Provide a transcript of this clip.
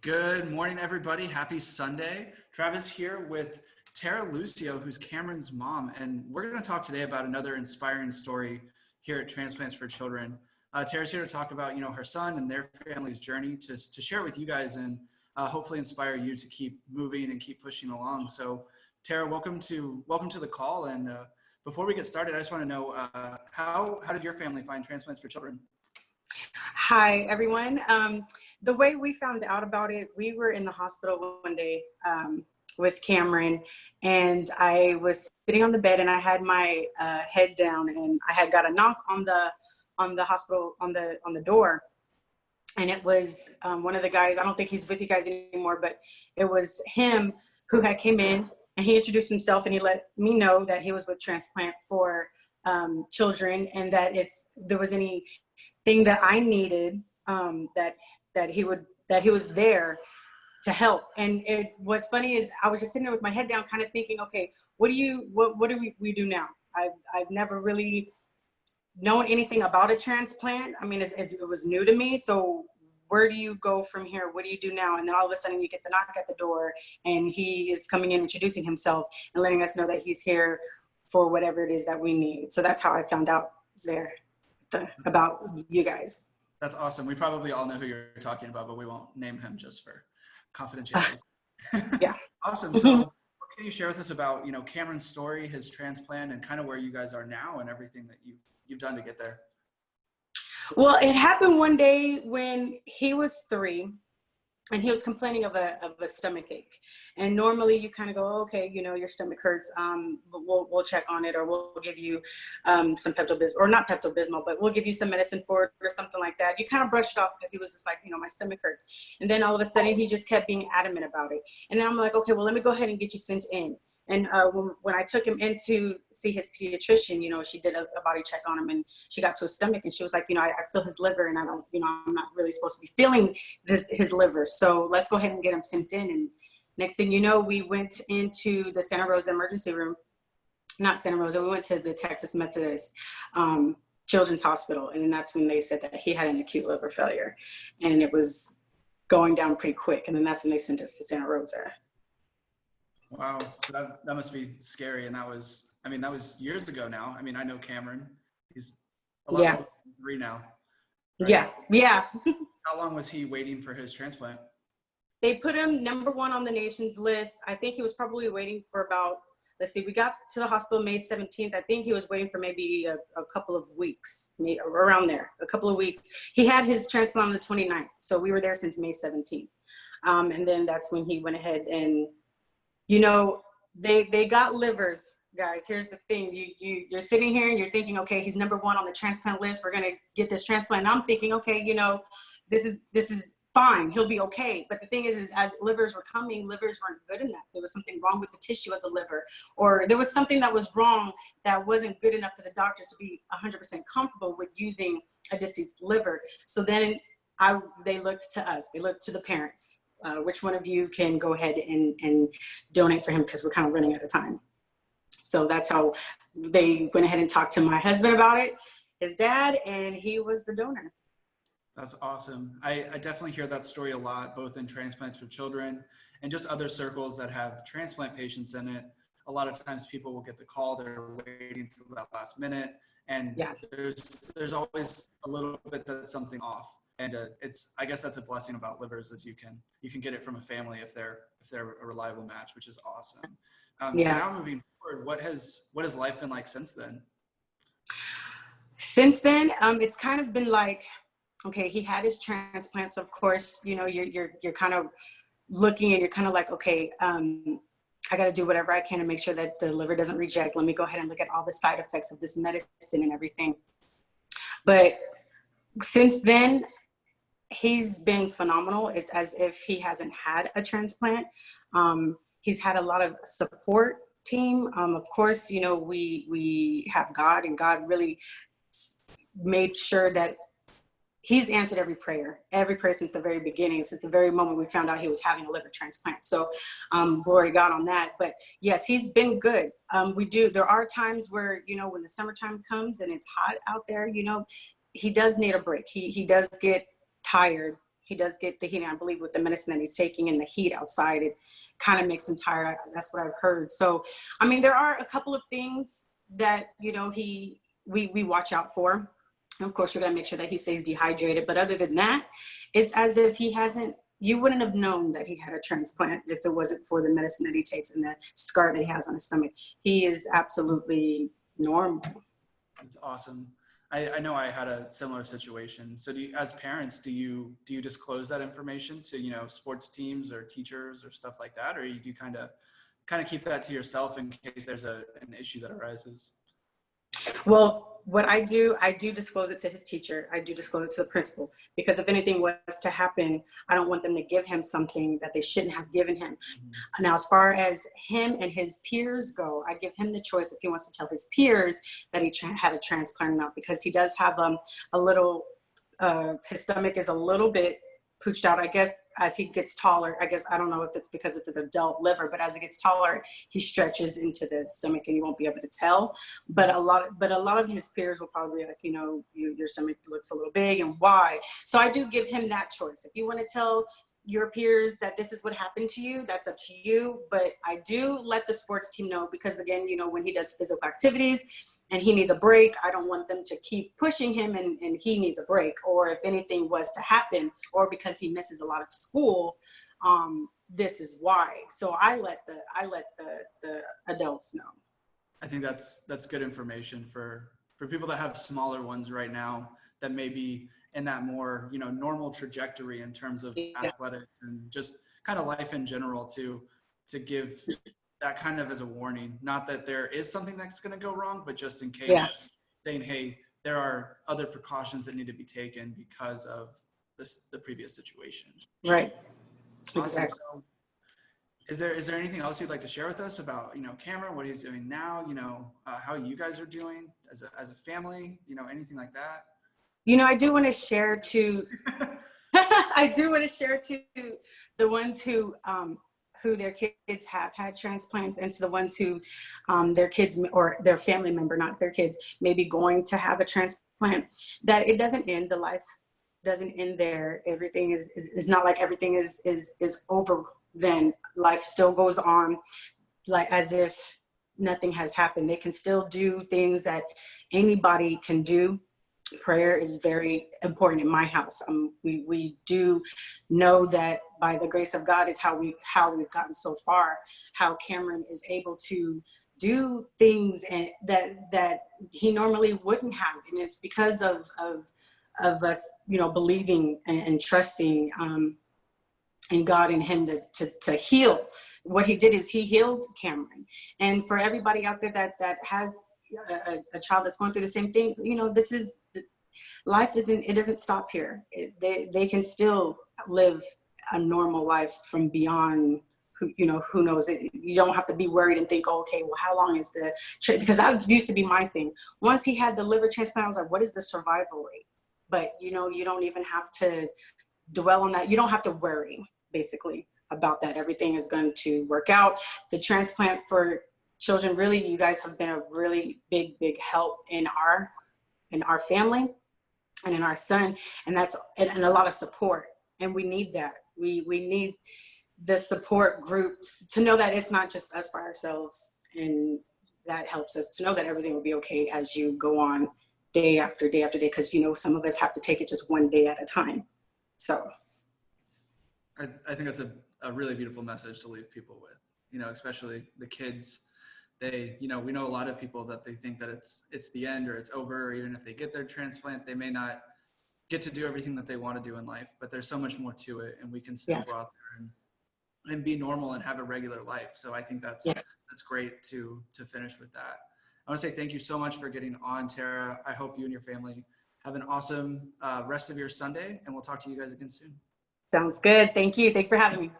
Good morning, everybody. Happy Sunday. Travis here with Tara Lucio, who's Cameron's mom, and we're going to talk today about another inspiring story here at Transplants for Children. Tara's here to talk about, her son and their family's journey to share with you guys and hopefully inspire you to keep moving and keep pushing along. So, Tara, welcome to the call. And before we get started, I just want to know how did your family find Transplants for Children? Hi, everyone. The way we found out about it, we were in the hospital one day with Cameron, and I was sitting on the bed, and I had my head down, and I had got a knock on the hospital on the door, and it was one of the guys. I don't think he's with you guys anymore, but it was him who had came in, and he introduced himself, and he let me know that he was with Transplant for children, and that if there was anything that I needed, that he was there to help. And what's funny is I was just sitting there with my head down, kind of thinking, okay, what do we do now? I've never really known anything about a transplant. I mean, it was new to me. So where do you go from here? What do you do now? And then all of a sudden you get the knock at the door, and he is coming in, introducing himself and letting us know that he's here for whatever it is that we need. So that's how I found out there about you guys. That's awesome. We probably all know who you're talking about, but we won't name him just for confidentiality. Yeah. Awesome. So what can you share with us about, Cameron's story, his transplant, and kind of where you guys are now and everything that you've done to get there? Well, it happened one day when he was 3. And he was complaining of a stomach ache. And normally you kind of go, okay, your stomach hurts. We'll check on it, or we'll give you some Pepto-Bismol, or not Pepto-Bismol, but we'll give you some medicine for it or something like that. You kind of brush it off because he was just like, my stomach hurts. And then all of a sudden he just kept being adamant about it. And I'm like, okay, well, let me go ahead and get you sent in. And when I took him in to see his pediatrician, she did a body check on him, and she got to his stomach, and she was like, I feel his liver, and I don't, I'm not really supposed to be feeling his liver. So let's go ahead and get him sent in. And next thing you know, we went into the Santa Rosa emergency room. Not Santa Rosa, we went to the Texas Methodist Children's Hospital. And then that's when they said that he had an acute liver failure, and it was going down pretty quick. And then that's when they sent us to Santa Rosa. Wow. So that must be scary. And that was years ago now. I mean, I know Cameron. He's a lot older than 3 now. Right? Yeah. How long was he waiting for his transplant? They put him number 1 on the nation's list. I think he was probably waiting for about, we got to the hospital May 17th. I think he was waiting for maybe a couple of weeks, maybe around there, a couple of weeks. He had his transplant on the 29th. So we were there since May 17th. And then that's when he went ahead and, they got livers, guys. Here's the thing. You're sitting here and you're thinking, okay, he's number 1 on the transplant list. We're going to get this transplant. And I'm thinking, okay, this is fine. He'll be okay. But the thing is as livers were coming, livers weren't good enough. There was something wrong with the tissue of the liver, or there was something that was wrong that wasn't good enough for the doctors to be 100% comfortable with using a deceased liver. So then they looked to us. They looked to the parents. Which one of you can go ahead and donate for him, because we're kind of running out of time. So that's how they went ahead and talked to my husband about it, his dad, and he was the donor. That's awesome. I definitely hear that story a lot, both in Transplants for Children and just other circles that have transplant patients in it. A lot of times people will get the call, they're waiting until that last minute, and there's always a little bit that's something off. And I guess that's a blessing about livers, is you can get it from a family if they're a reliable match, which is awesome. So now moving forward, what has life been like since then? Since then, it's kind of been like, okay, he had his transplants. Of course, you're kind of looking, and you're kind of like, okay, I got to do whatever I can to make sure that the liver doesn't reject. Let me go ahead and look at all the side effects of this medicine and everything. But since then, he's been phenomenal. It's as if he hasn't had a transplant. He's had a lot of support team. Of course, we have God, and God really made sure that he's answered every prayer since the very beginning, since the very moment we found out he was having a liver transplant. So glory to God on that. But yes, he's been good. There are times where, when the summertime comes and it's hot out there, he does need a break. He does get tired. he does get the heat. And I believe with the medicine that he's taking and the heat outside, it kind of makes him tired. That's what I've heard. So, I mean, there are a couple of things that, you know, we watch out for. And of course, we're going to make sure that he stays dehydrated. But other than that, it's as if you wouldn't have known that he had a transplant if it wasn't for the medicine that he takes and the scar that he has on his stomach. He is absolutely normal. It's awesome. I know I had a similar situation. So as parents, do you disclose that information to, you know, sports teams or teachers or stuff like that? Or do you kind of keep that to yourself in case there's an issue that arises? Well, what I do disclose it to his teacher. I do disclose it to the principal, because if anything was to happen, I don't want them to give him something that they shouldn't have given him. Mm-hmm. Now, as far as him and his peers go, I give him the choice if he wants to tell his peers that he had a transplant or not, because he does have a little, his stomach is a little bit pooched out, I guess, as he gets taller. I guess, I don't know if it's because it's an adult liver, but as it gets taller, he stretches into the stomach and you won't be able to tell. But a lot of his peers will probably be like, you know, your stomach looks a little big, and why? So I do give him that choice. If you want to tell your peers that this is what happened to you, that's up to you. But I do let the sports team know, because again, you know, when he does physical activities and he needs a break, I don't want them to keep pushing him and he needs a break. Or if anything was to happen, or because he misses a lot of school, this is why. So I let the adults know. I think that's good information for people that have smaller ones right now that may be in that more, you know, normal trajectory in terms of athletics and just kind of life in general, to give that kind of as a warning. Not that there is something that's going to go wrong, but just in case, saying, hey, there are other precautions that need to be taken because of the previous situation. Right. Awesome. Exactly. So is there anything else you'd like to share with us about, you know, Cameron, what he's doing now, you know, how you guys are doing as a family, you know, anything like that? You know, I do want to share to the ones who their kids have had transplants, and to the ones who their kids or their family member, not their kids, may be going to have a transplant, that it doesn't end. The life doesn't end there. Everything is not like everything is over. Then life still goes on, like as if nothing has happened. They can still do things that anybody can do. Prayer is very important in my house. We do know that by the grace of God is how we've gotten so far, how Cameron is able to do things and that he normally wouldn't have. And it's because of us, you know, believing and trusting in God and him to heal. What he did is he healed Cameron. And for everybody out there that has a child that's going through the same thing, you know, life doesn't stop here. They can still live a normal life from beyond, who knows it. You don't have to be worried and think, oh, okay, well, how long is the trip? Because that used to be my thing. Once he had the liver transplant, I was like, what is the survival rate? But, you know, you don't even have to dwell on that. You don't have to worry, basically, about that. Everything is going to work out. The transplant for children, really, you guys have been a really big help in our family and in our son, and a lot of support. And we need that. We need the support groups to know that it's not just us by ourselves, and that helps us to know that everything will be okay as you go on day after day after day, because, you know, some of us have to take it just one day at a time. So I think that's a really beautiful message to leave people with, you know, especially the kids. They, you know, we know a lot of people that they think that it's the end or it's over, or even if they get their transplant, they may not get to do everything that they want to do in life, but there's so much more to it, and we can still go out there and be normal and have a regular life. So I think that's great to finish with that. I want to say thank you so much for getting on, Tara. I hope you and your family have an awesome rest of your Sunday, and we'll talk to you guys again soon. Sounds good. Thank you. Thanks for having me.